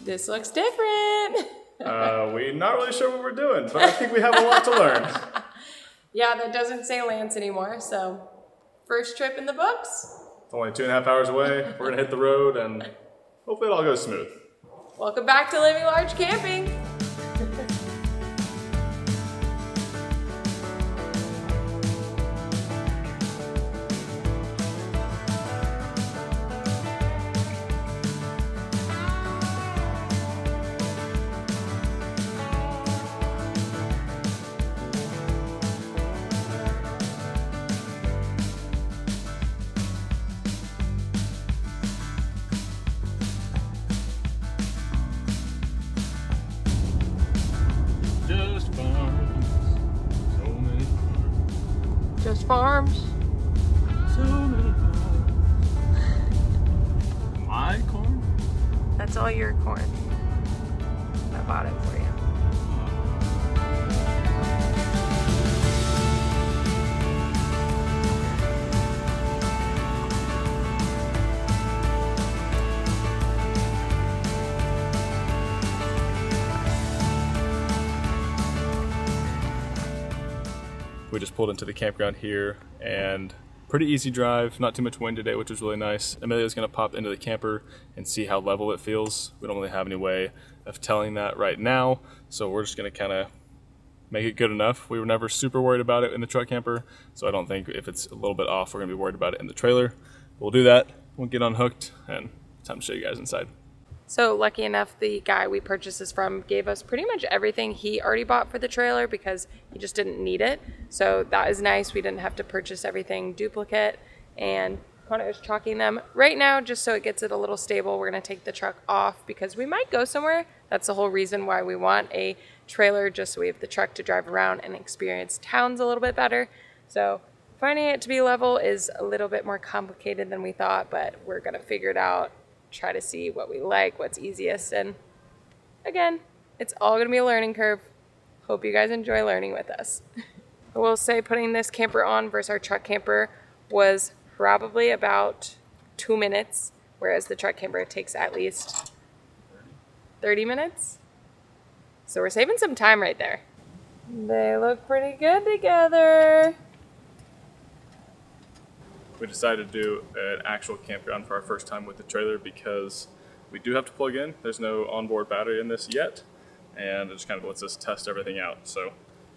This looks different. We're not really sure what we're doing, but I think we have a lot to learn. Yeah, that doesn't say Lance anymore, so first trip in the books. It's only 2.5 hours away. We're gonna hit the road and hopefully it all goes smooth. Welcome back to Living Large Camping. Just farms. So many farms. My corn? That's all your corn. I bought it for you. We just pulled into the campground here and pretty easy drive, not too much wind today, which was really nice. Amelia's gonna pop into the camper and see how level it feels. We don't really have any way of telling that right now, so we're just gonna kinda make it good enough. We were never super worried about it in the truck camper, so I don't think if it's a little bit off, we're gonna be worried about it in the trailer. We'll do that, we'll get unhooked, and time to show you guys inside. So lucky enough, the guy we purchased this from gave us pretty much everything he already bought for the trailer because he just didn't need it. So that is nice. We didn't have to purchase everything duplicate, and Connor is chalking them right now just so it gets it a little stable. We're going to take the truck off because we might go somewhere. That's the whole reason why we want a trailer, just so we have the truck to drive around and experience towns a little bit better. So finding it to be level is a little bit more complicated than we thought, but we're going to figure it out. Try to see what we like, what's easiest, and again, it's all gonna be a learning curve. Hope you guys enjoy learning with us. I will say putting this camper on versus our truck camper was probably about 2 minutes, whereas the truck camper takes at least 30 minutes. So we're saving some time right there. They look pretty good together. We decided to do an actual campground for our first time with the trailer because we do have to plug in. There's no onboard battery in this yet, and it just kind of lets us test everything out. So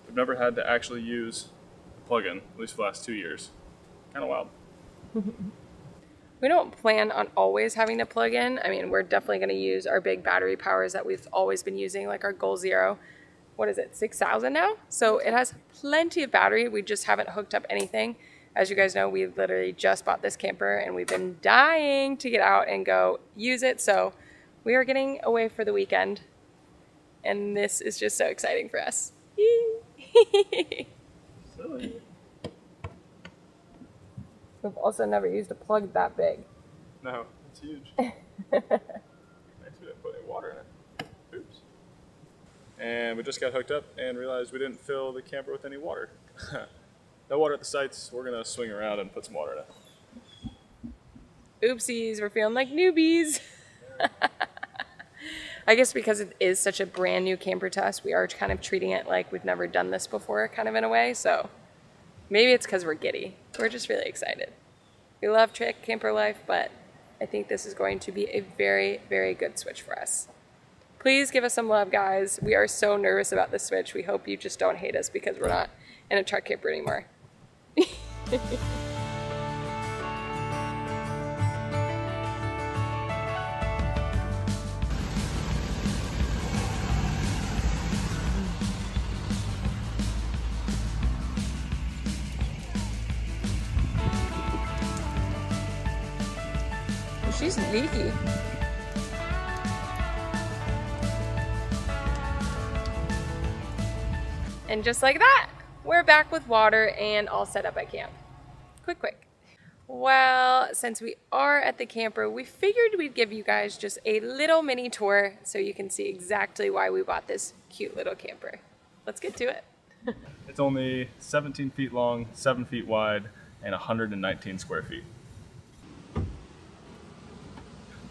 we've never had to actually use a plug-in, at least for the last 2 years. Kind of wild. We don't plan on always having to plug in. I mean, we're definitely going to use our big battery powers that we've always been using, like our Goal Zero. What is it, 6,000 now? So it has plenty of battery. We just haven't hooked up anything. As you guys know, we literally just bought this camper and we've been dying to get out and go use it. So we are getting away for the weekend and this is just so exciting for us. Silly. We've also never used a plug that big. No, it's huge. Nice we didn't put any water in it. Oops. And we just got hooked up and realized we didn't fill the camper with any water. No water at the sites. We're gonna swing around and put some water in it. Oopsies, we're feeling like newbies. I guess because it is such a brand new camper to us, we are kind of treating it like we've never done this before, kind of in a way. So maybe it's because we're giddy. We're just really excited. We love truck camper life, but I think this is going to be a very, very good switch for us. Please give us some love, guys. We are so nervous about this switch. We hope you just don't hate us because we're not in a truck camper anymore. She's leaky. And just like that, we're back with water and all set up at camp. Quick. Well, since we are at the camper, we figured we'd give you guys just a little mini tour so you can see exactly why we bought this cute little camper. Let's get to it. It's only 17 feet long, 7 feet wide, and 119 square feet.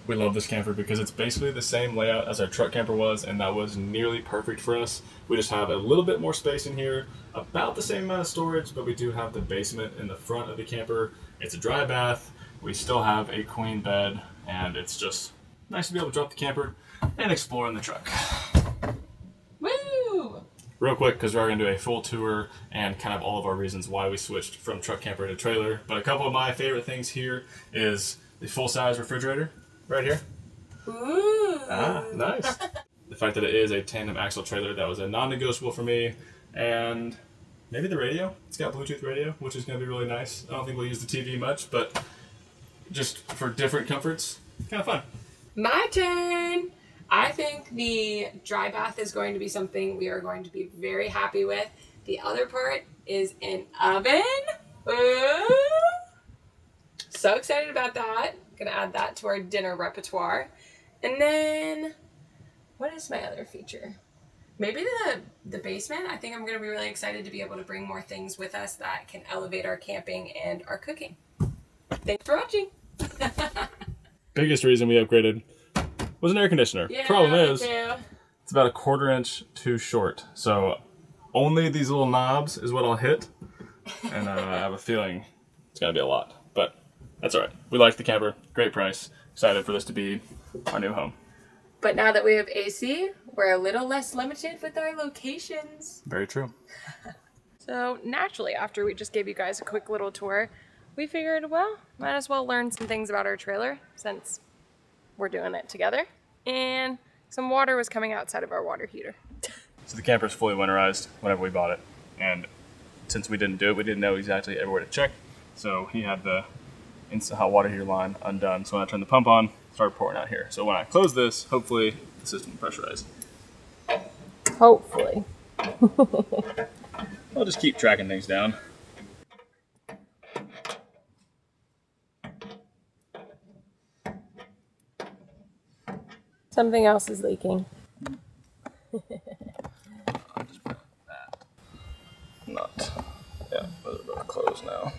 We love this camper because it's basically the same layout as our truck camper was, and that was nearly perfect for us. We just have a little bit more space in here, about the same amount of storage, but we do have the basement in the front of the camper. It's a dry bath. We still have a queen bed, and it's just nice to be able to drop the camper and explore in the truck. Woo! Real quick, because we are going to do a full tour and kind of all of our reasons why we switched from truck camper to trailer. But a couple of my favorite things here is the full-size refrigerator right here. Ooh. Ah, nice. The fact that it is a tandem axle trailer, that was a non-negotiable for me. And maybe the radio. It's got Bluetooth radio, which is going to be really nice. I don't think we'll use the TV much, but just for different comforts, kind of fun. My turn. I think the dry bath is going to be something we are going to be very happy with. The other part is an oven. Ooh. So excited about that. Gonna add that to our dinner repertoire. And then, what is my other feature? Maybe the basement. I think I'm gonna be really excited to be able to bring more things with us that can elevate our camping and our cooking. Thanks for watching. Biggest reason we upgraded was an air conditioner. Yeah, Problem is, it's about 1/4 inch too short. So only these little knobs is what I'll hit. And I have a feeling it's gonna be a lot, but that's all right. We like the camper, great price. Excited for this to be our new home. But now that we have AC, we're a little less limited with our locations. Very true. So naturally, after we just gave you guys a quick little tour, we figured, well, might as well learn some things about our trailer since we're doing it together. And some water was coming outside of our water heater. So the camper's fully winterized whenever we bought it. And since we didn't do it, we didn't know exactly everywhere to check. So he had the instant hot water heater line undone. So when I turned the pump on, it started pouring out here. So when I close this, hopefully the system will pressurize. Hopefully. I'll just keep tracking things down. Something else is leaking. Yeah, those are both closed now.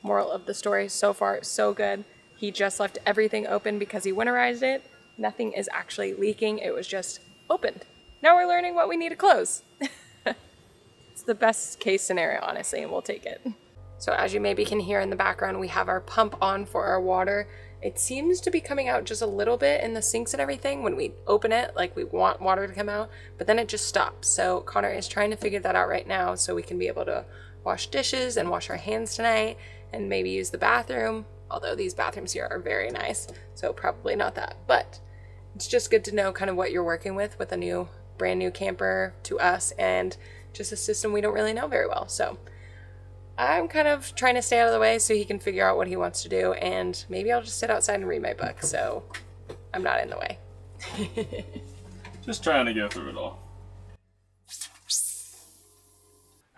Moral of the story, so far, so good. He just left everything open because he winterized it. Nothing is actually leaking. It was just opened. Now we're learning what we need to close. It's the best case scenario, honestly, and we'll take it. So as you maybe can hear in the background, we have our pump on for our water. It seems to be coming out just a little bit in the sinks and everything when we open it, like we want water to come out, but then it just stops. So Connor is trying to figure that out right now so we can be able to wash dishes and wash our hands tonight and maybe use the bathroom, although these bathrooms here are very nice, so probably not that. But it's just good to know kind of what you're working with a brand new camper to us and just a system we don't really know very well. So I'm kind of trying to stay out of the way so he can figure out what he wants to do, and maybe I'll just sit outside and read my book so I'm not in the way. Just trying to go through it all.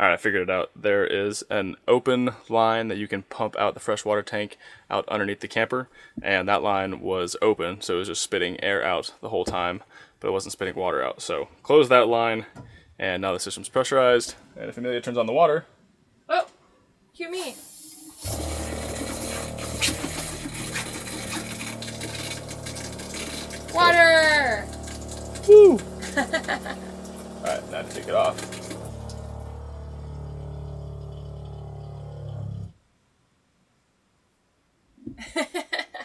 Alright, I figured it out. There is an open line that you can pump out the freshwater tank out underneath the camper, and that line was open, so it was just spitting air out the whole time, but it wasn't spitting water out. So close that line, and now the system's pressurized, and if Amelia turns on the water... Oh! Cue me! Water! Woo! Alright, now to take it off.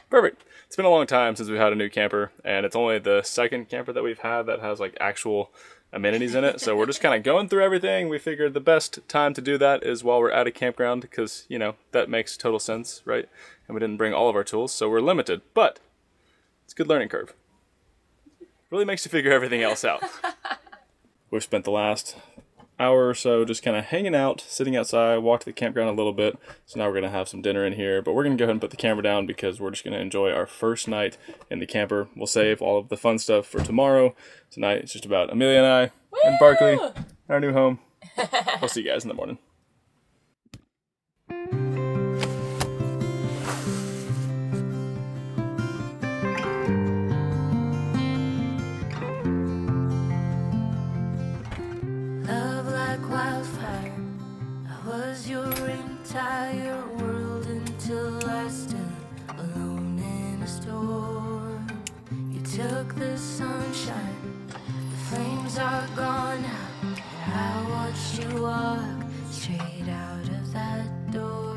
Perfect. It's been a long time since we've had a new camper, and it's only the second camper that we've had that has like actual amenities in it. So we're just kind of going through everything. We figured the best time to do that is while we're at a campground because, you know, that makes total sense, right? And we didn't bring all of our tools, so we're limited, but it's a good learning curve. Really makes you figure everything else out. We've spent the last hour or so just kind of hanging out, sitting outside, walked the campground a little bit. So now we're going to have some dinner in here, but we're going to go ahead and put the camera down because we're just going to enjoy our first night in the camper. We'll save all of the fun stuff for tomorrow. Tonight it's just about Amelia and I and Barkley, our new home. We'll see you guys in the morning. Entire world until I stood alone in a storm. took the sunshine, the flames are gone now, and I watched you walk straight out of that door.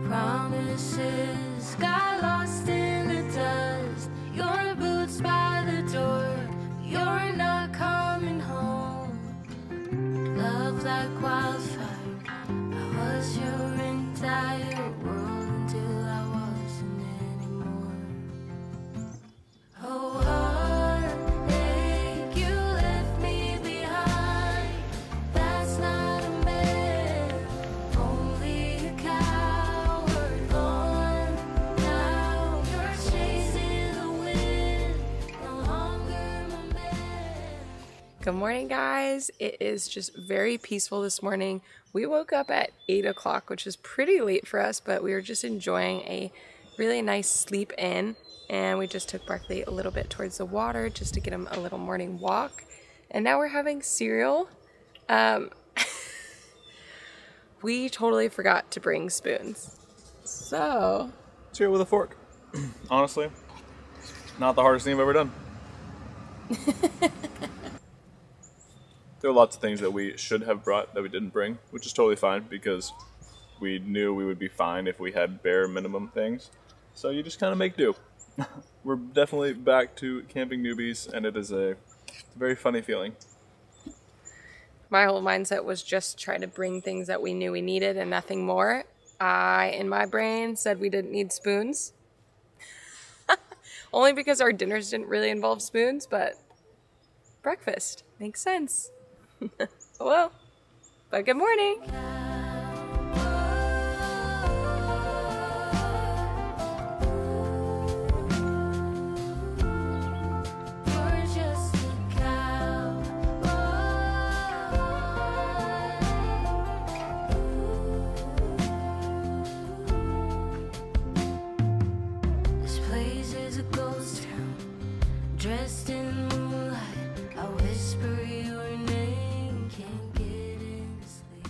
Promises got lost in the dust, your boots by the door, you're not coming home. Love like wildfire, I was your entire world until I wasn't anymore. Oh, heartache, you left me behind. That's not a man, only a coward. Gone now, you're chasing the wind, no longer my man. Good morning, guys. It is just very peaceful this morning. We woke up at 8 o'clock, which is pretty late for us, but we were just enjoying a really nice sleep in, and we just took Barkley a little bit towards the water just to get him a little morning walk. And now we're having cereal. We totally forgot to bring spoons. So Cereal with a fork. Honestly, not the hardest thing I've ever done. There are lots of things that we should have brought that we didn't bring, which is totally fine because we knew we would be fine if we had bare minimum things. So you just kind of make do. We're definitely back to camping newbies, and it is a very funny feeling. my whole mindset was just try to bring things that we knew we needed and nothing more. In my brain, said we didn't need spoons. Only because our dinners didn't really involve spoons, but breakfast makes sense. Oh well, but good morning. Dressed in moonlight, I whisper your name, can't get any sleep.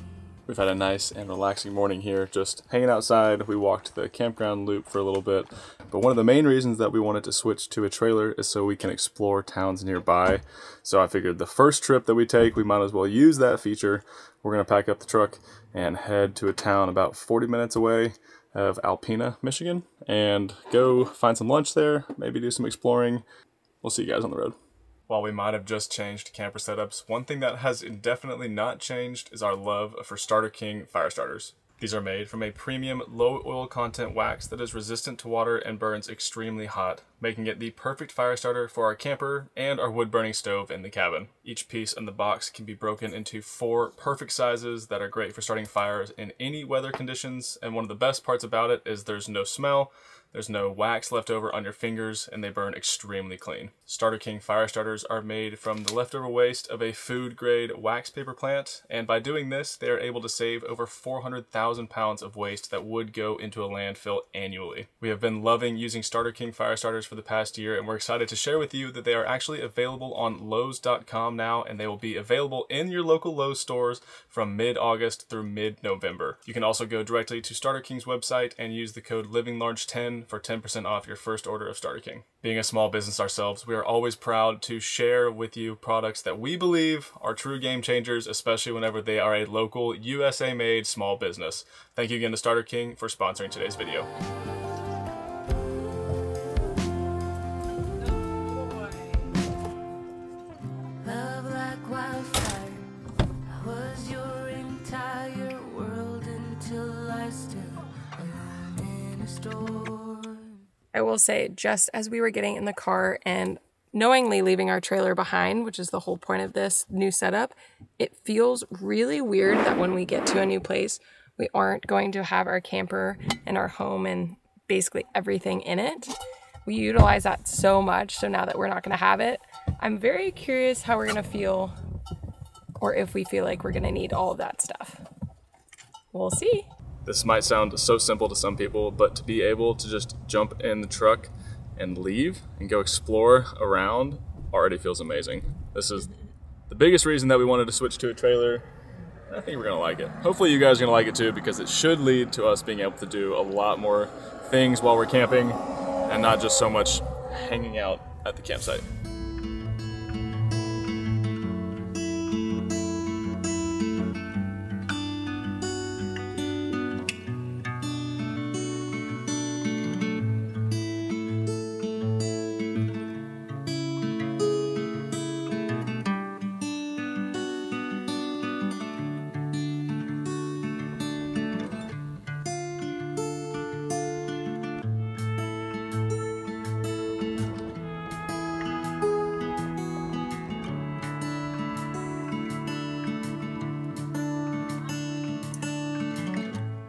We've had a nice and relaxing morning here, just hanging outside. We walked the campground loop for a little bit, but one of the main reasons that we wanted to switch to a trailer is so we can explore towns nearby. So I figured the first trip that we take, we might as well use that feature. We're gonna pack up the truck and head to a town about 40 minutes away of Alpena, Michigan, and go find some lunch there, maybe do some exploring. We'll see you guys on the road. While we might have just changed camper setups, one thing that has indefinitely not changed is our love for Starter King fire starters. These are made from a premium low oil content wax that is resistant to water and burns extremely hot, making it the perfect fire starter for our camper and our wood burning stove in the cabin. Each piece in the box can be broken into 4 perfect sizes that are great for starting fires in any weather conditions, and one of the best parts about it is there's no smell. There's no wax left over on your fingers, and they burn extremely clean. Starter King fire starters are made from the leftover waste of a food-grade wax paper plant, and by doing this, they are able to save over 400,000 pounds of waste that would go into a landfill annually. We have been loving using Starter King fire starters for the past year, and we're excited to share with you that they are actually available on Lowe's.com now, and they will be available in your local Lowe's stores from mid-August through mid-November. You can also go directly to Starter King's website and use the code LIVINGLARGE10 for 10% off your first order of Starter King. Being a small business ourselves, we are always proud to share with you products that we believe are true game changers, especially whenever they are a local USA-made small business. Thank you again to Starter King for sponsoring today's video. Love like wildfire, I was your entire world until I stood alone in a storm. I will say, just as we were getting in the car and knowingly leaving our trailer behind, which is the whole point of this new setup, it feels really weird that when we get to a new place, we aren't going to have our camper and our home and basically everything in it. We utilize that so much, so now that we're not going to have it, I'm very curious how we're going to feel, or if we feel like we're going to need all of that stuff. We'll see. This might sound so simple to some people, but to be able to just jump in the truck and leave and go explore around already feels amazing. This is the biggest reason that we wanted to switch to a trailer. I think we're gonna like it. Hopefully you guys are gonna like it too, because it should lead to us being able to do a lot more things while we're camping and not just so much hanging out at the campsite.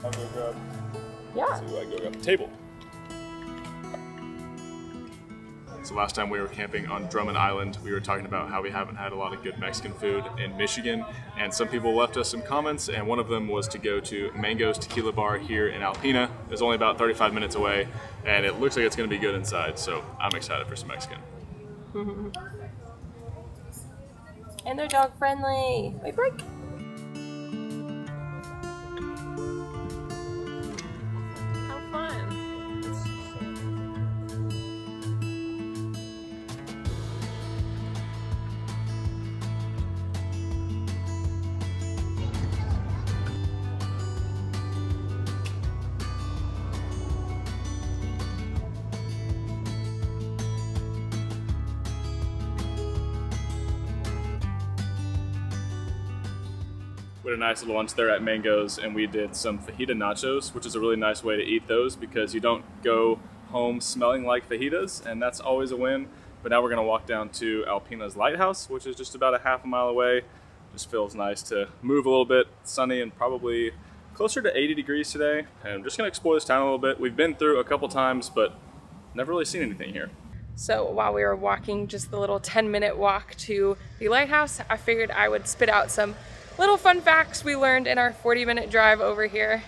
I'll go grab. Yeah. So I go grab the table. So last time we were camping on Drummond Island, we were talking about how we haven't had a lot of good Mexican food in Michigan, and some people left us some comments, and one of them was to go to Mango's Tequila Bar here in Alpena. It's only about 35 minutes away, and it looks like it's going to be good inside, so I'm excited for some Mexican. And they're dog friendly. Wait, break. How fun. We had a nice little lunch there at Mango's, and we did some fajita nachos, which is a really nice way to eat those because you don't go home smelling like fajitas, and that's always a win. But now we're gonna walk down to Alpena's lighthouse, which is just about a half a mile away. Just feels nice to move a little bit. It's sunny and probably closer to 80 degrees today. And I'm just gonna explore this town a little bit. We've been through a couple times, but never really seen anything here. So while we were walking just the little 10-minute walk to the lighthouse, I figured I would spit out some little fun facts we learned in our 40-minute drive over here.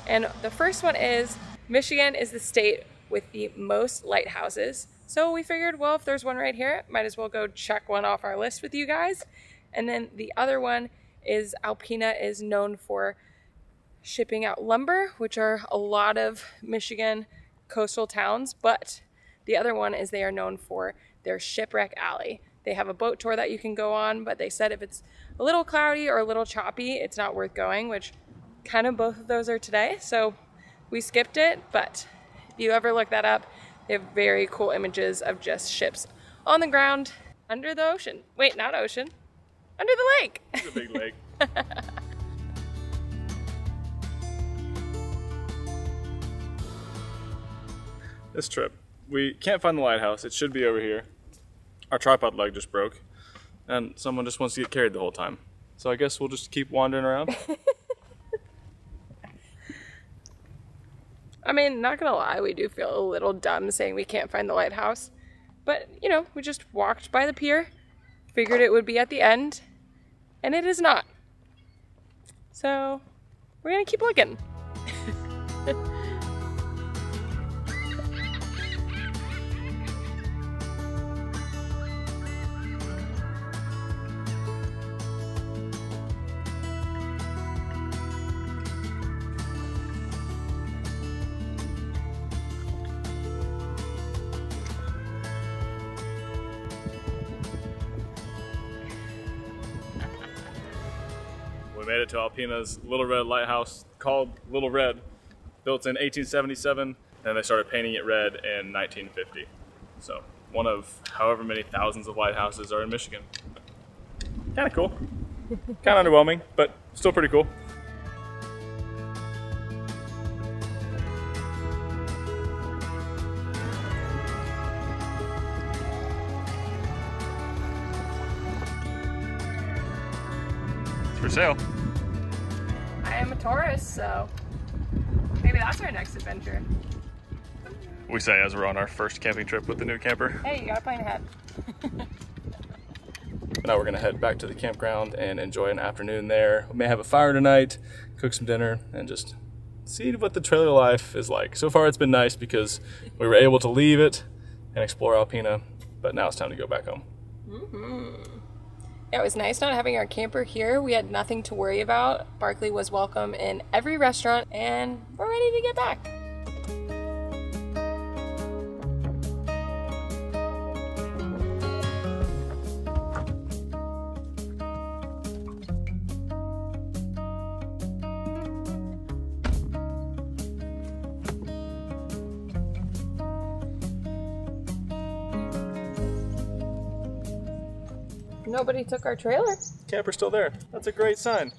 And the first one is Michigan is the state with the most lighthouses. So we figured, well, if there's one right here, might as well go check one off our list with you guys. And then the other one is Alpena is known for shipping out lumber, which are a lot of Michigan coastal towns, but the other one is they are known for their shipwreck alley. They have a boat tour that you can go on, but they said if it's a little cloudy or a little choppy, it's not worth going, which kind of both of those are today. So we skipped it, but if you ever look that up, they have very cool images of just ships on the ground under the ocean. Wait, not ocean, under the lake. It's a big lake. This trip, we can't find the lighthouse. It should be over here. Our tripod leg just broke, and someone just wants to get carried the whole time. So I guess we'll just keep wandering around. I mean, not gonna lie, we do feel a little dumb saying we can't find the lighthouse. But, you know, we just walked by the pier, figured it would be at the end, and it is not. So, we're gonna keep looking. We made it to Alpena's Little Red Lighthouse, called Little Red, built in 1877, and they started painting it red in 1950. So, one of however many thousands of lighthouses are in Michigan. Kind of cool. Kind of underwhelming, but still pretty cool. It's for sale. I am a tourist, so maybe that's our next adventure. We say as we're on our first camping trip with the new camper. Hey, you gotta plan ahead. Now we're gonna head back to the campground and enjoy an afternoon there. We may have a fire tonight, cook some dinner, and just see what the trailer life is like. So far it's been nice because we were able to leave it and explore Alpena, but now it's time to go back home. Yeah, it was nice not having our camper here. We had nothing to worry about. Barkley was welcome in every restaurant, and we're ready to get back. Nobody took our trailer. Camper's still there. That's a great sign.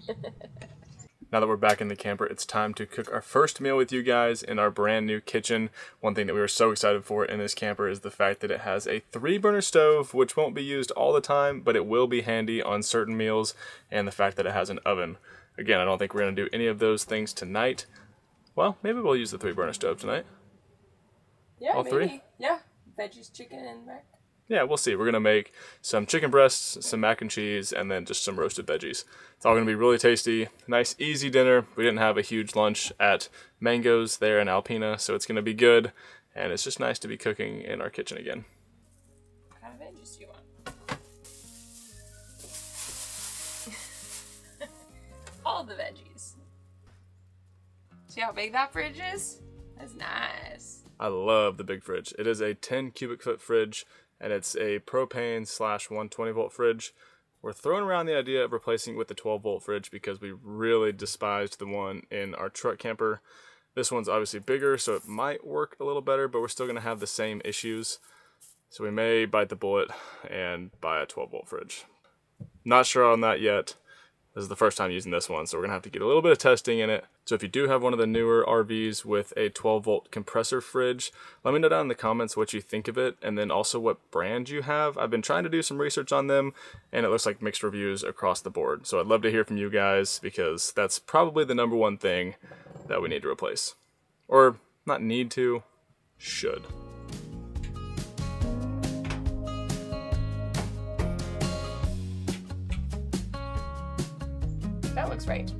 Now that we're back in the camper, it's time to cook our first meal with you guys in our brand new kitchen. One thing that we were so excited for in this camper is the fact that it has a 3-burner stove, which won't be used all the time, but it will be handy on certain meals, and the fact that it has an oven. Again, I don't think we're going to do any of those things tonight. Well, maybe we'll use the 3-burner stove tonight. Yeah, all maybe. 3? Yeah, veggies, chicken, and mac. Yeah, we'll see. We're going to make some chicken breasts, some mac and cheese, and then just some roasted veggies. It's all going to be really tasty. Nice, easy dinner. We didn't have a huge lunch at Mango's there in Alpena, so it's going to be good. And it's just nice to be cooking in our kitchen again. What kind of veggies do you want? All the veggies. See how big that fridge is? That's nice. I love the big fridge. It is a 10 cubic foot fridge, and it's a propane / 120 volt fridge. We're throwing around the idea of replacing it with the 12 volt fridge because we really despised the one in our truck camper. This one's obviously bigger, so it might work a little better, but we're still going to have the same issues. So we may bite the bullet and buy a 12 volt fridge. Not sure on that yet. This is the first time using this one, so we're going to have to get a little bit of testing in it. So if you do have one of the newer RVs with a 12 volt compressor fridge, let me know down in the comments what you think of it, and then also what brand you have. I've been trying to do some research on them, and it looks like mixed reviews across the board. So I'd love to hear from you guys, because that's probably the #1 thing that we need to replace. Or not need to, should. That looks right.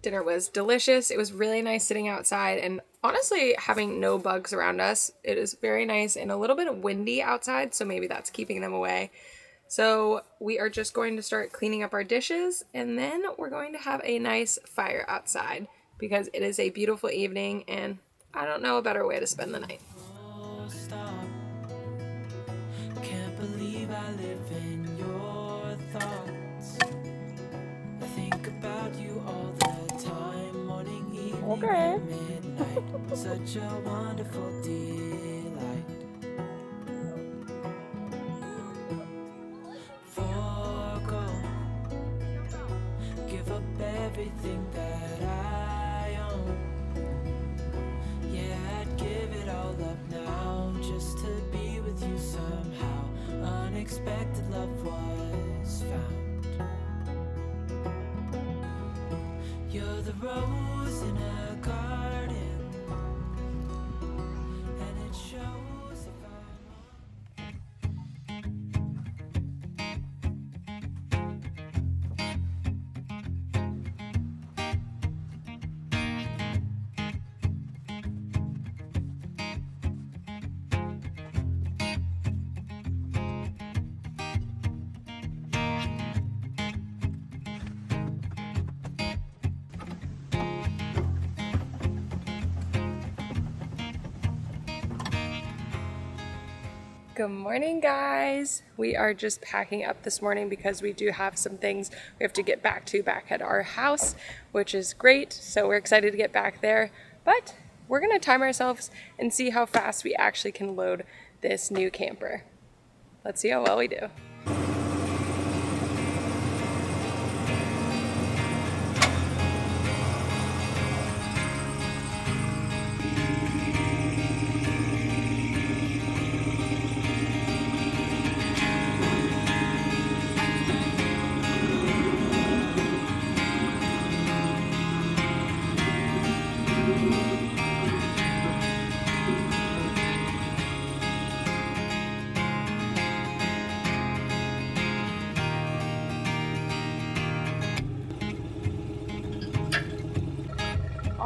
Dinner was delicious. It was really nice sitting outside and honestly having no bugs around us. It is very nice and a little bit windy outside, so maybe that's keeping them away. So we are just going to start cleaning up our dishes, and then we're going to have a nice fire outside because it is a beautiful evening and I don't know a better way to spend the night. Can't believe I live in your thoughts. I think about you all the time, morning, evening, Okay. midnight. Such a wonderful delight. Forgo, give up everything that I own. Yeah, I'd give it all up now just to be with you somehow. Unexpected love was found. You're the rose in a garden, and it shows if I'm Good morning, guys. We are just packing up this morning because we do have some things we have to get back at our house, which is great. So we're excited to get back there, but we're gonna time ourselves and see how fast we actually can load this new camper. Let's see how well we do.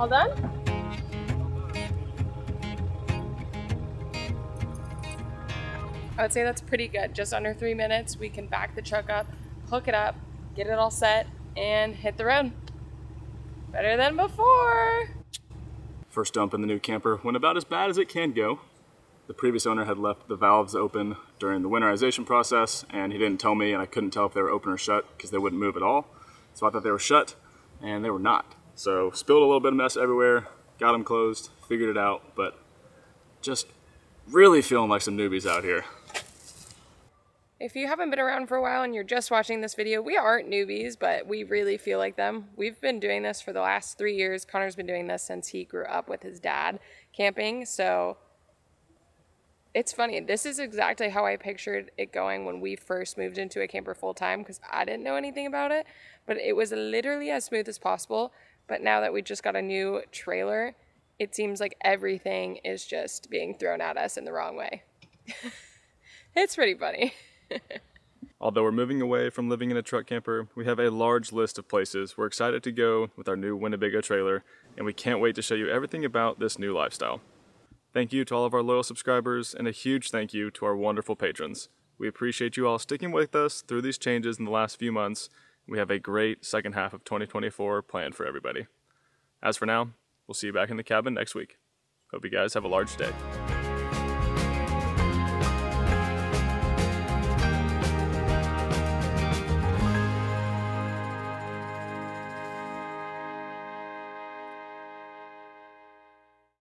All done? I would say that's pretty good. Just under 3 minutes, we can back the truck up, hook it up, get it all set, and hit the road. Better than before. First dump in the new camper went about as bad as it can go. The previous owner had left the valves open during the winterization process, and he didn't tell me, and I couldn't tell if they were open or shut because they wouldn't move at all. So I thought they were shut, and they were not. So spilled a little bit of mess everywhere, got them closed, figured it out, but just really feeling like some newbies out here. If you haven't been around for a while and you're just watching this video, we aren't newbies, but we really feel like them. We've been doing this for the last 3 years. Connor's been doing this since he grew up with his dad camping, so it's funny. This is exactly how I pictured it going when we first moved into a camper full-time, because I didn't know anything about it, but it was literally as smooth as possible. But now that we just got a new trailer, it seems like everything is just being thrown at us in the wrong way. It's pretty funny. Although we're moving away from living in a truck camper, we have a large list of places we're excited to go with our new Winnebago trailer, and we can't wait to show you everything about this new lifestyle. Thank you to all of our loyal subscribers, and a huge thank you to our wonderful patrons. We appreciate you all sticking with us through these changes in the last few months. We have a great second half of 2024 planned for everybody. As for now, we'll see you back in the cabin next week. Hope you guys have a large day.